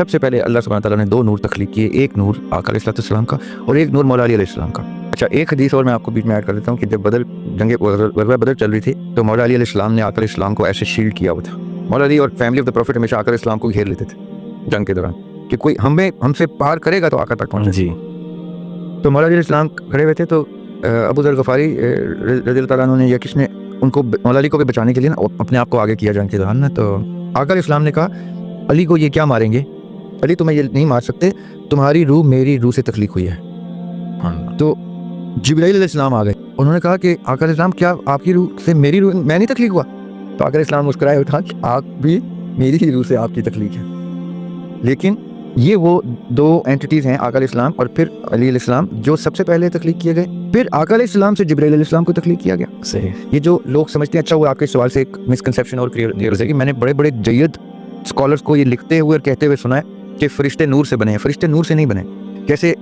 سب سے پہلے اللہ سبحانہ تعالیٰ نے دو نور تخلیق کیے، ایک نور آقا علیہ السلام کا اور ایک نور مولا علی علیہ السلام کا۔ اچھا، ایک حدیث اور میں آپ کو بیچ میں ایڈ کر دیتا ہوں کہ جب غزوہ بدر چل رہی تھی تو مولا علی علیہ السلام نے آقا علیہ السلام کو ایسے شیلڈ کیا ہوا تھا۔ مولا علی اور فیملی آف دا پروفٹ ہمیشہ آقا علیہ السلام کو گھیر لیتے تھے جنگ کے دوران کہ کوئی ہم سے پار کرے گا تو آقا تک پہنچے۔ جی، تو مولا علی علیہ السلام کھڑے ہوئے تھے تو ابو ذر غفاری رضی اللہ تعالیٰ عنہ نے یا کس نے ان کو مولا علی کو بھی بچانے کے لیے نا اپنے آپ کو آگے کیا جنگ کے دوران نا، تو آقا علیہ السلام نے کہا علی کو یہ کیا ماریں گے، علی تمہیں یہ نہیں مار سکتے، تمہاری روح میری روح سے تخلیق ہوئی ہے۔ تو جبرائیل علیہ السلام آ گئے، انہوں نے کہا کہ آقا علیہ السلام کیا آپ کی روح سے میری روح میں نہیں تخلیق ہوا؟ تو آقا علیہ السلام مسکرائے اور کہا کہ آپ بھی میری ہی روح سے آپ کی تخلیق ہے۔ لیکن یہ وہ دو اینٹیز ہیں، آقا علیہ السلام اور پھر علی علیہ السلام، جو سب سے پہلے تخلیق کیے گئے، پھر آقا علیہ السلام سے جبرائیل علیہ السلام کو تخلیق کیا گیا۔ صحیح۔ یہ جو لوگ سمجھتے ہیں، اچھا وہ آپ کے سوال سے ایک مسکنسیپشن اور کلیئر ہو جائے گی۔ میں نے بڑے بڑے جید اسکالرس کو یہ لکھتے ہوئے اور کہتے ہوئے سنا ہے کہ فرشتے نور سے بنے ہیں۔ فرشتے نور سے نہیں بنے، کیسے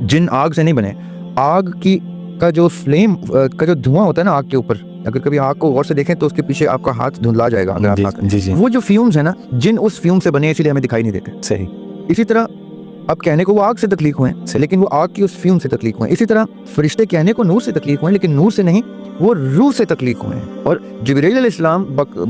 جن آگ سے نہیں بنے۔ آگ کا جو فلیم کا جو دھواں ہوتا ہے نا آگ کے اوپر، اگر کبھی آگ کو غور سے دیکھیں تو اس کے پیچھے آپ کا ہاتھ دھندلا جائے گا اگر آپ آگ، جی وہ جو فیومز ہیں نا، جن اس فیوم سے بنے، اسی لیے ہمیں دکھائی نہیں دیتے۔ صحیح۔ اسی طرح اب کہنے کو وہ آگ سے تخلیق ہوئے ہیں لیکن وہ آگ کی اس فیوم سے تخلیق ہوئے ہیں۔ اسی طرح فرشتے کہنے کو نور سے تخلیق ہوئے ہیں لیکن نور سے نہیں، وہ روح سے تخلیق ہوئے ہیں۔ اور جبرائیل علیہ السلام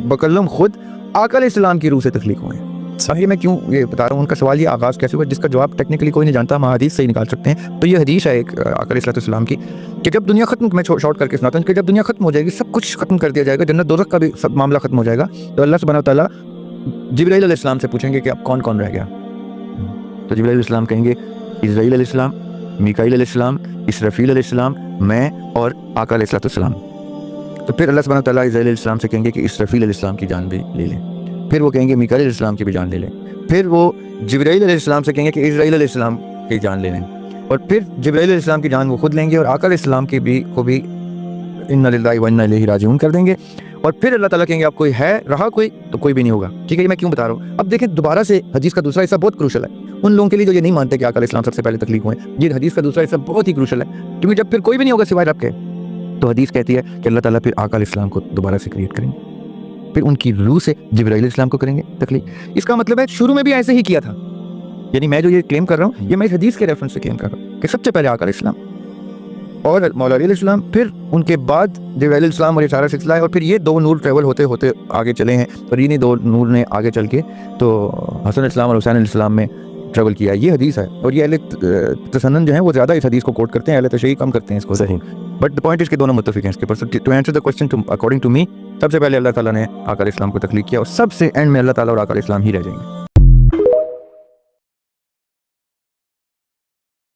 بکلم خود آقا علیہ السلام کی روح سے تخلیق ہوئے ہیں۔ صحیح، میں کیوں یہ بتا رہا ہوں، ان کا سوال یہ آغاز کیسے ہوا جس کا جواب ٹیکنیکلی کوئی نہیں جانتا، ہم حدیث سے ہی نکال سکتے ہیں۔ تو یہ حدیث ہے ایک آقا علیہ السلام کی کہ جب دنیا ختم، میں شارٹ کر کے سناتا ہوں کہ جب دنیا ختم ہو جائے گی، سب کچھ ختم کر دیا جائے گا، جنت دوزخ کا بھی سب معاملہ ختم ہو جائے گا، تو اللہ سبحانہ وتعالیٰ جبرائیل علیہ السلام سے پوچھیں گے کہ اب کون کون رہ گیا؟ تو جبرائیل علیہ السلام کہیں گے اسرائیل علیہ السلام، میکائیل علیہ السلام، اسرافیل علیہ السلام، میں اور آقا علیہ السلام۔ تو پھر اللہ سبحانہ وتعالیٰ اسرائیل علیہ السلام سے کہیں گے کہ اسرافیل علیہ السلام کی جان بھی لے لیں، پھر وہ کہیں گے میکائیل علیہ السلام کی بھی جان لے لیں، پھر وہ جبرائیل علیہ السلام سے کہیں گے کہ اسرائیل علیہ السلام کی جان لے لیں، اور پھر جبرائیل علیہ السلام کی جان وہ خود لیں گے اور آقا علیہ السلام کی بھی کو بھی انا للہ و انا الیہ راجعون کر دیں گے۔ اور پھر اللہ تعالیٰ کہیں گے اب کوئی ہے رہا کوئی تو کوئی بھی نہیں ہوگا۔ ٹھیک ہے، یہ میں کیوں بتا رہا ہوں؟ اب دیکھیں دوبارہ سے حدیث کا دوسرا حصہ بہت کروشل ہے ان لوگوں کے لیے جو یہ نہیں مانتے کہ آقا علیہ السلام سب سے پہلے تخلیق ہوئے ہیں۔ یہ حدیث کا دوسرا حصہ بہت ہی کروشل ہے کیونکہ جب پھر کوئی بھی نہیں ہوگا سوائے رب کے، تو حدیث کہتی ہے کہ اللہ تعالیٰ پھر آقا علیہ السلام کو دوبارہ سے کریٹ کریں گے، پھر ان کی روح سے جبرائیل علیہ السلام کو کریں گے تخلیق۔ اس کا مطلب ہے شروع میں بھی ایسے ہی کیا تھا، یعنی میں جو یہ کلیم کر رہا ہوں یہ میں اس حدیث کے ریفرنس سے کلیم کر رہا ہوں کہ سب سے پہلے آقا علیہ السلام اور مولا علی علیہ السلام، پھر ان کے بعد جبرائیل علیہ السلام اور یہ سارا سلسلہ ہے، اور پھر یہ دو نور ٹریول ہوتے ہوتے آگے چلے ہیں، اور انہیں دو نور نے آگے چل کے تو حسن علیہ السلام اور حسین علیہ السلام میں ٹریول کیا ہے۔ یہ حدیث ہے، اور یہ اہل تسنن جو ہیں وہ زیادہ اس حدیث کو کوٹ کرتے ہیں، اہل تشیع کم کرتے ہیں اس کو۔ صحیح۔ بٹ دا پوائنٹ اس کے دونوں متفق ہیں اس کے پر۔ To answer the question according to me, سب سے پہلے اللہ تعالیٰ نے آقا علیہ السلام کو تخلیق کیا اور سب سے اینڈ میں اللہ تعالیٰ اور آقا علیہ السلام ہی رہ جائیں گے۔